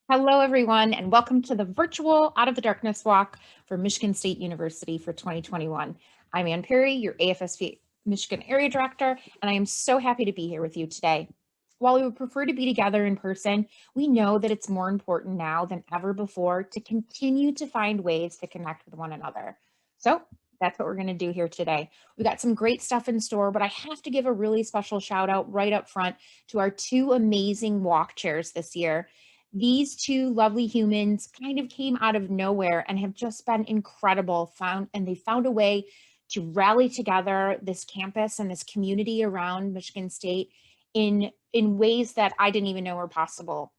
Hello, everyone, and welcome to the virtual Out of the Darkness Walk for Michigan State University for 2021. I'm Ann Perry, your AFSP Michigan Area Director, and I am so happy to be here with you today. While we would prefer to be together in person, we know that it's more important now than ever before to continue to find ways to connect with one another. So that's what we're going to do here today. We got some great stuff in store, but I have to give a really special shout out right up front to our two amazing walk chairs this year. These two lovely humans kind of came out of nowhere and have just been incredible. They found a way to rally together this campus and this community around Michigan State in ways that I didn't even know were possible.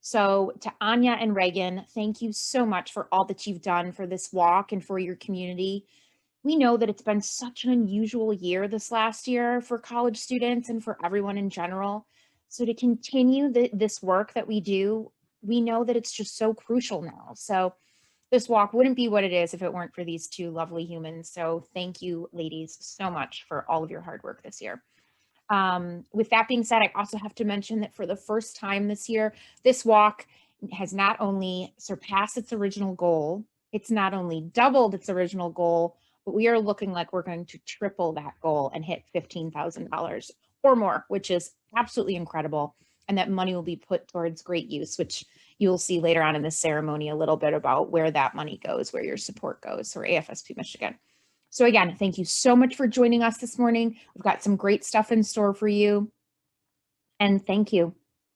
So to Anya and Reagan, thank you so much for all that you've done for this walk and for your community. We know that it's been such an unusual year this last year for college students and for everyone in general. So to continue this work that we do, we know that it's just so crucial now. So this walk wouldn't be what it is if it weren't for these two lovely humans. So thank you, ladies, so much for all of your hard work this year. With that being said, I also have to mention that for the first time this year, this walk has not only surpassed its original goal, it's not only doubled its original goal, but we are looking like we're going to triple that goal and hit $15,000 or more, which is absolutely incredible. And that money will be put towards great use, which you'll see later on in this ceremony a little bit about where that money goes, where your support goes for AFSP Michigan. So again, thank you so much for joining us this morning. We've got some great stuff in store for you. And thank you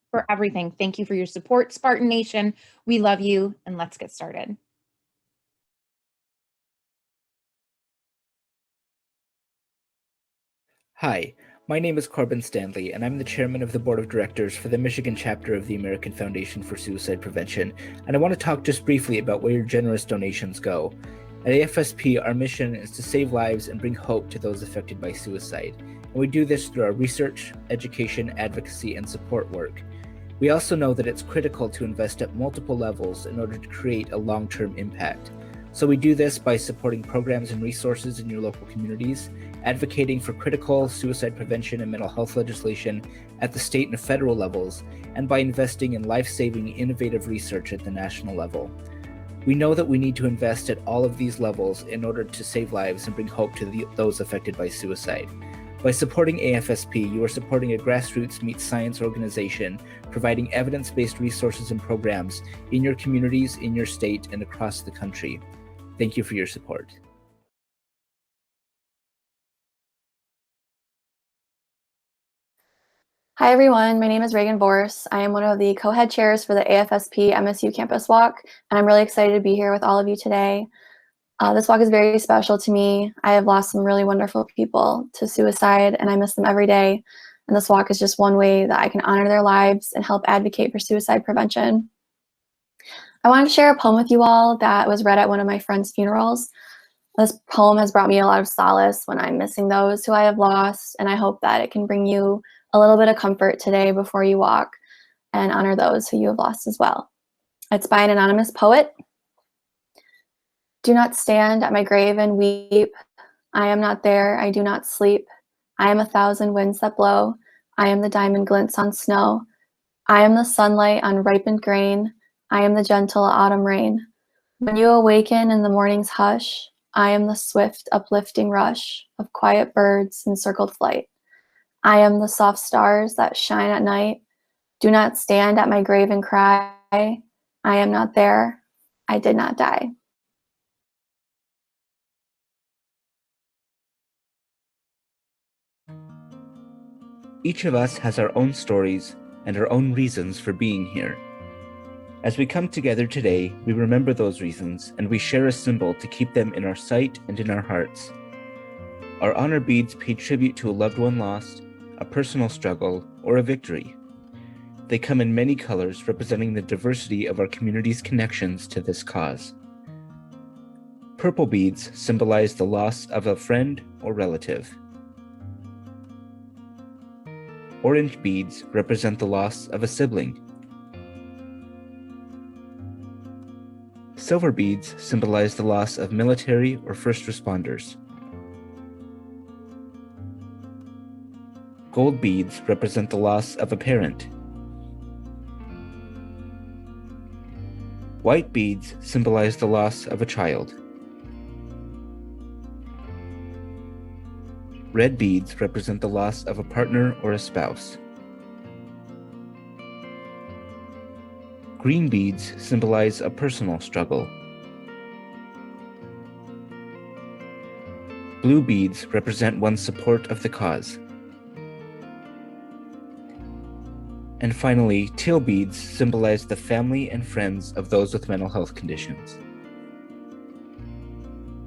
for everything. Thank you for your support, Spartan Nation. We love you, and let's get started. Hi, my name is Corbin Stanley, and I'm the chairman of the board of directors for the Michigan chapter of the American Foundation for Suicide Prevention, and I want to talk just briefly about where your generous donations go. At AFSP, our mission is to save lives and bring hope to those affected by suicide, and we do this through our research, education, advocacy, and support work. We also know that it's critical to invest at multiple levels in order to create a long-term impact. So we do this by supporting programs and resources in your local communities, advocating for critical suicide prevention and mental health legislation at the state and federal levels, and by investing in life-saving, innovative research at the national level. We know that we need to invest at all of these levels in order to save lives and bring hope to those affected by suicide. By supporting AFSP, you are supporting a grassroots meets science organization, providing evidence-based resources and programs in your communities, in your state, and across the country. Thank you for your support. Hi everyone, my name is Reagan Voris. I am one of the co-head chairs for the AFSP MSU Campus Walk, and I'm really excited to be here with all of you today. This walk is very special to me. I have lost some really wonderful people to suicide, and I miss them every day. And this walk is just one way that I can honor their lives and help advocate for suicide prevention. I wanted to share a poem with you all that was read at one of my friend's funerals. This poem has brought me a lot of solace when I'm missing those who I have lost, and I hope that it can bring you a little bit of comfort today before you walk and honor those who you have lost as well. It's by an anonymous poet. Do not stand at my grave and weep. I am not there, I do not sleep. I am 1,000 winds that blow. I am the diamond glints on snow. I am the sunlight on ripened grain. I am the gentle autumn rain. When you awaken in the morning's hush, I am the swift uplifting rush of quiet birds in circled flight. I am the soft stars that shine at night. Do not stand at my grave and cry. I am not there. I did not die. Each of us has our own stories and our own reasons for being here. As we come together today, we remember those reasons and we share a symbol to keep them in our sight and in our hearts. Our honor beads pay tribute to a loved one lost, a personal struggle, or a victory. They come in many colors, representing the diversity of our community's connections to this cause. Purple beads symbolize the loss of a friend or relative. Orange beads represent the loss of a sibling. Silver beads symbolize the loss of military or first responders. Gold beads represent the loss of a parent. White beads symbolize the loss of a child. Red beads represent the loss of a partner or a spouse. Green beads symbolize a personal struggle. Blue beads represent one's support of the cause. And finally, teal beads symbolize the family and friends of those with mental health conditions.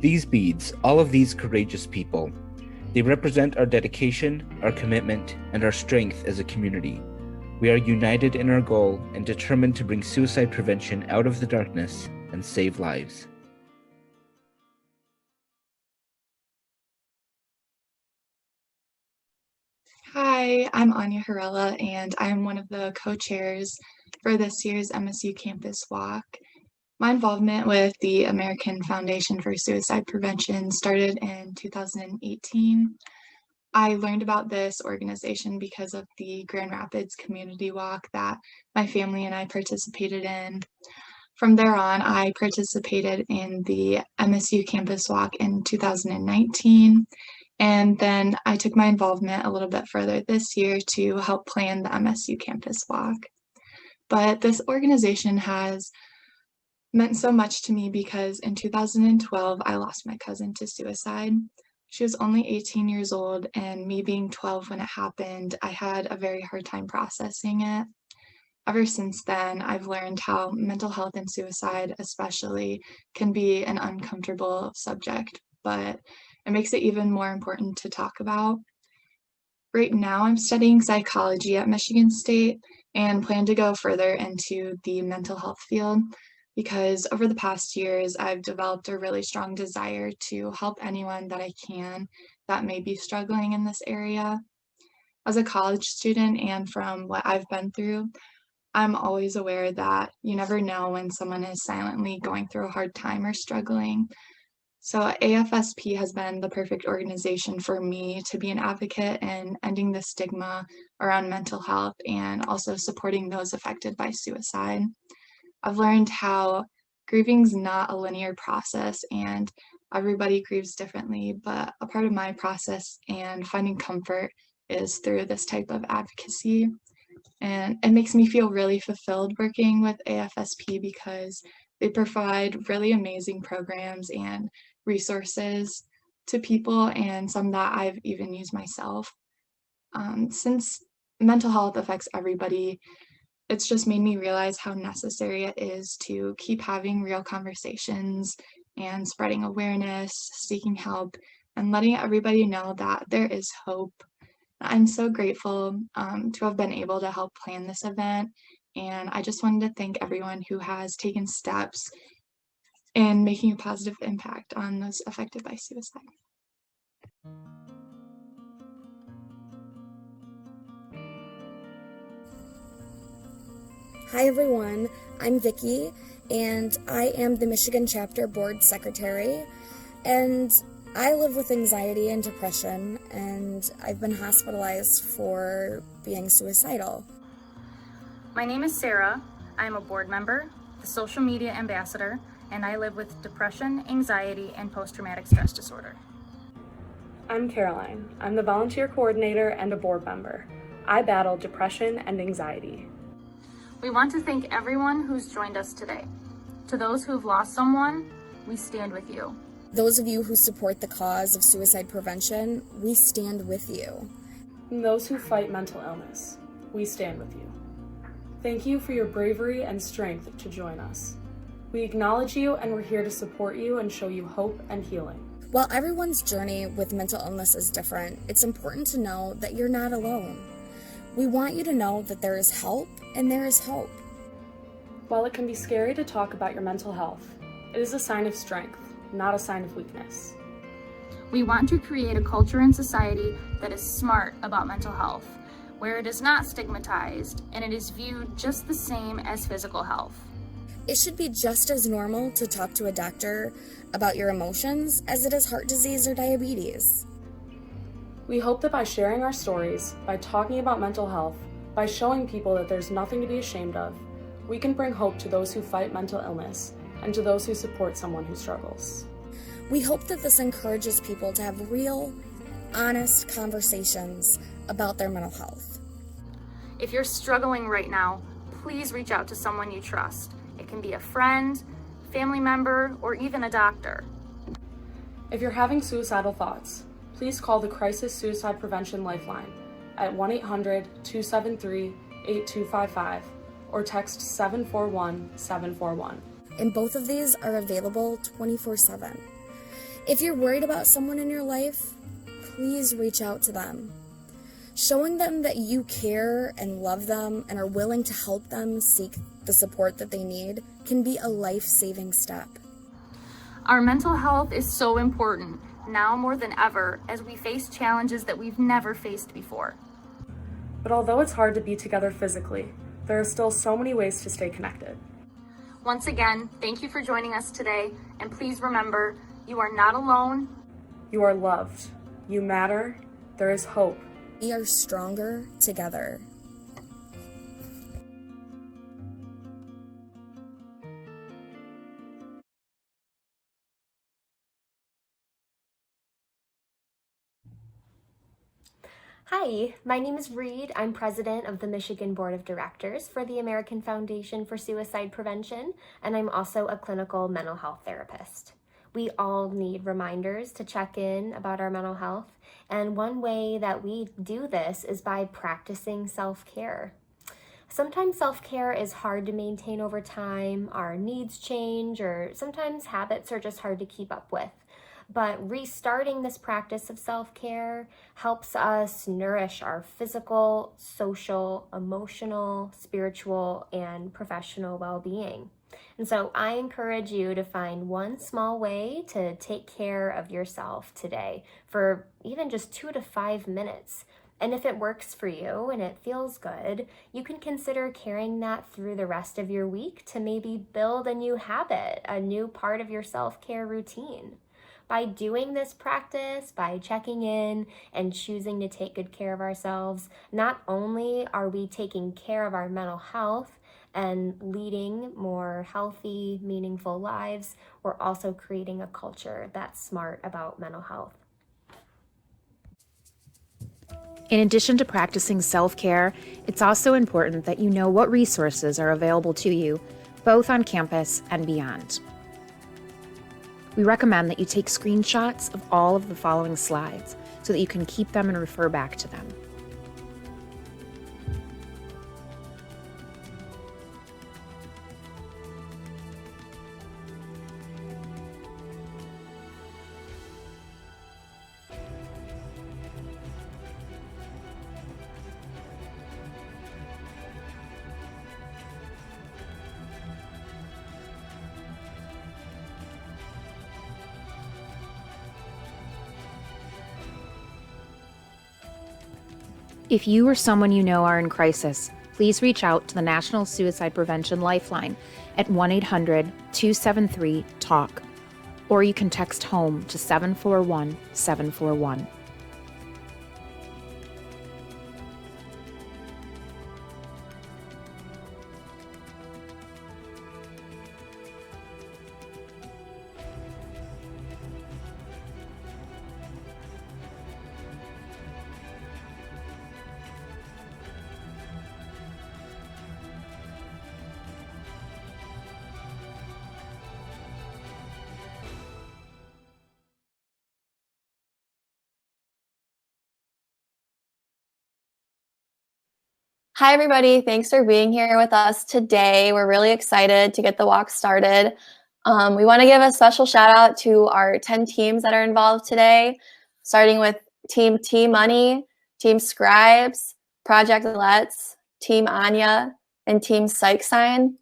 These beads, all of these courageous people, they represent our dedication, our commitment, and our strength as a community. We are united in our goal and determined to bring suicide prevention out of the darkness and save lives. Hi, I'm Anya Harella, and I'm one of the co-chairs for this year's MSU Campus Walk. My involvement with the American Foundation for Suicide Prevention started in 2018. I learned about this organization because of the Grand Rapids Community Walk that my family and I participated in. From there on, I participated in the MSU Campus Walk in 2019. And then I took my involvement a little bit further this year to help plan the MSU Campus Walk. But this organization has meant so much to me because in 2012, I lost my cousin to suicide. She was only 18 years old, and me being 12 when it happened, I had a very hard time processing it. Ever since then, I've learned how mental health and suicide especially can be an uncomfortable subject, but it makes it even more important to talk about. Right now, I'm studying psychology at Michigan State and plan to go further into the mental health field because over the past years, I've developed a really strong desire to help anyone that I can that may be struggling in this area. As a college student and from what I've been through, I'm always aware that you never know when someone is silently going through a hard time or struggling. So AFSP has been the perfect organization for me to be an advocate in ending the stigma around mental health and also supporting those affected by suicide. I've learned how grieving's not a linear process and everybody grieves differently, but a part of my process and finding comfort is through this type of advocacy. And it makes me feel really fulfilled working with AFSP because they provide really amazing programs and resources to people, and some that I've even used myself. Since mental health affects everybody, it's just made me realize how necessary it is to keep having real conversations and spreading awareness, seeking help, and letting everybody know that there is hope. I'm so grateful to have been able to help plan this event, and I just wanted to thank everyone who has taken steps in making a positive impact on those affected by suicide. Hi everyone, I'm Vicki, and I am the Michigan Chapter Board Secretary, and I live with anxiety and depression, and I've been hospitalized for being suicidal. My name is Sarah. I'm a board member, the social media ambassador, and I live with depression, anxiety, and post-traumatic stress disorder. I'm Caroline. I'm the volunteer coordinator and a board member. I battle depression and anxiety. We want to thank everyone who's joined us today. To those who have lost someone, we stand with you. Those of you who support the cause of suicide prevention, we stand with you. And those who fight mental illness, we stand with you. Thank you for your bravery and strength to join us. We acknowledge you, and we're here to support you and show you hope and healing. While everyone's journey with mental illness is different, it's important to know that you're not alone. We want you to know that there is help and there is hope. While it can be scary to talk about your mental health, it is a sign of strength, not a sign of weakness. We want to create a culture in society that is smart about mental health, where it is not stigmatized and it is viewed just the same as physical health. It should be just as normal to talk to a doctor about your emotions as it is heart disease or diabetes. We hope that by sharing our stories, by talking about mental health, by showing people that there's nothing to be ashamed of, We can bring hope to those who fight mental illness and to those who support someone who struggles. We hope that this encourages people to have real, honest conversations about their mental health. If you're struggling right now, please reach out to someone you trust. It can be a friend, family member, or even a doctor. If you're having suicidal thoughts, please call the Crisis Suicide Prevention Lifeline at 1-800-273-8255 or text 741-741. And both of these are available 24/7. If you're worried about someone in your life, please reach out to them. Showing them that you care and love them and are willing to help them seek the support that they need can be a life-saving step. Our mental health is so important, now more than ever, as we face challenges that we've never faced before. But although it's hard to be together physically, there are still so many ways to stay connected. Once again, thank you for joining us today, and please remember, you are not alone. You are loved. You matter. There is hope. We are stronger together. Hi, my name is Reed. I'm president of the Michigan Board of Directors for the American Foundation for Suicide Prevention, and I'm also a clinical mental health therapist. We all need reminders to check in about our mental health, and one way that we do this is by practicing self-care. Sometimes self-care is hard to maintain over time, our needs change, or sometimes habits are just hard to keep up with. But restarting this practice of self-care helps us nourish our physical, social, emotional, spiritual, and professional well-being. And so I encourage you to find one small way to take care of yourself today for even just 2 to 5 minutes. And if it works for you and it feels good, you can consider carrying that through the rest of your week to maybe build a new habit, a new part of your self-care routine. By doing this practice, by checking in and choosing to take good care of ourselves, not only are we taking care of our mental health and leading more healthy, meaningful lives, we're also creating a culture that's smart about mental health. In addition to practicing self-care, it's also important that you know what resources are available to you, both on campus and beyond. We recommend that you take screenshots of all of the following slides so that you can keep them and refer back to them. If you or someone you know are in crisis, please reach out to the National Suicide Prevention Lifeline at 1-800-273-TALK, or you can text HOME to 741-741. Hi, everybody. Thanks for being here with us today. We're really excited to get the walk started. We want to give a special shout out to our 10 teams that are involved today, starting with Team T Money, Team Scribes, Project Let's, Team Anya, and Team Psych Sign.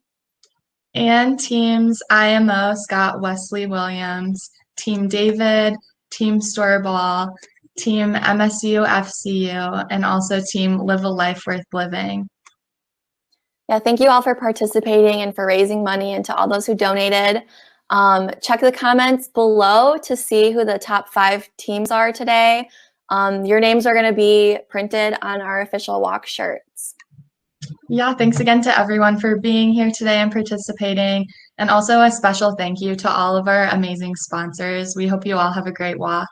And teams IMO Scott Wesley Williams, Team David, Team Storeball, Team MSU FCU, and also Team Live a Life Worth Living. Yeah, thank you all for participating and for raising money, and to all those who donated. Check the comments below to see who the top 5 teams are today. Your names are going to be printed on our official walk shirts. Yeah, thanks again to everyone for being here today and participating. And also a special thank you to all of our amazing sponsors. We hope you all have a great walk.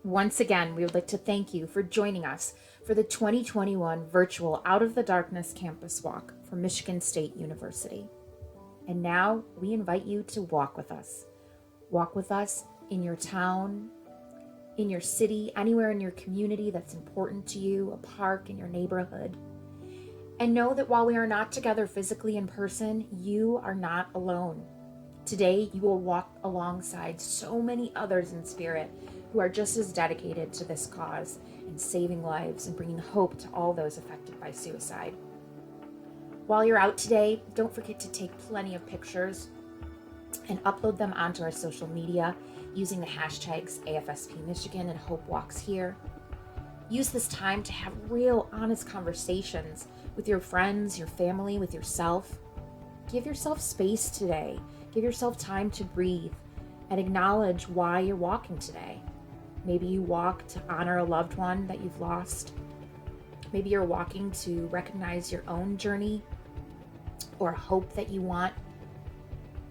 Once again, we would like to thank you for joining us for the 2021 virtual Out of the Darkness Campus Walk for Michigan State University. And now we invite you to walk with us. Walk with us in your town, in your city, anywhere in your community that's important to you, a park in your neighborhood. And know that while we are not together physically in person, you are not alone. Today, you will walk alongside so many others in spirit who are just as dedicated to this cause and saving lives and bringing hope to all those affected by suicide. While you're out today, don't forget to take plenty of pictures and upload them onto our social media using the hashtags AFSP Michigan and Hope Walks Here. Use this time to have real, honest conversations with your friends, your family, with yourself. Give yourself space today. Give yourself time to breathe and acknowledge why you're walking today. Maybe you walk to honor a loved one that you've lost. Maybe you're walking to recognize your own journey or hope that you want.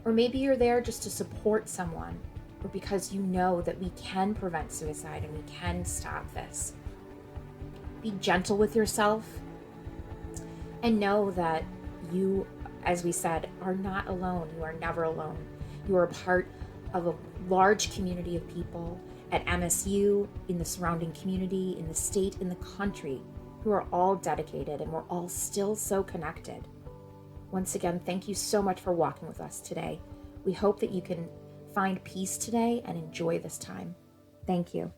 Or maybe you're there just to support someone or because you know that we can prevent suicide and we can stop this. Be gentle with yourself and know that you, as we said, are not alone. You are never alone. You are a part of a large community of people at MSU, in the surrounding community, in the state, in the country, who are all dedicated and we're all still so connected. Once again, thank you so much for walking with us today. We hope that you can find peace today and enjoy this time. Thank you.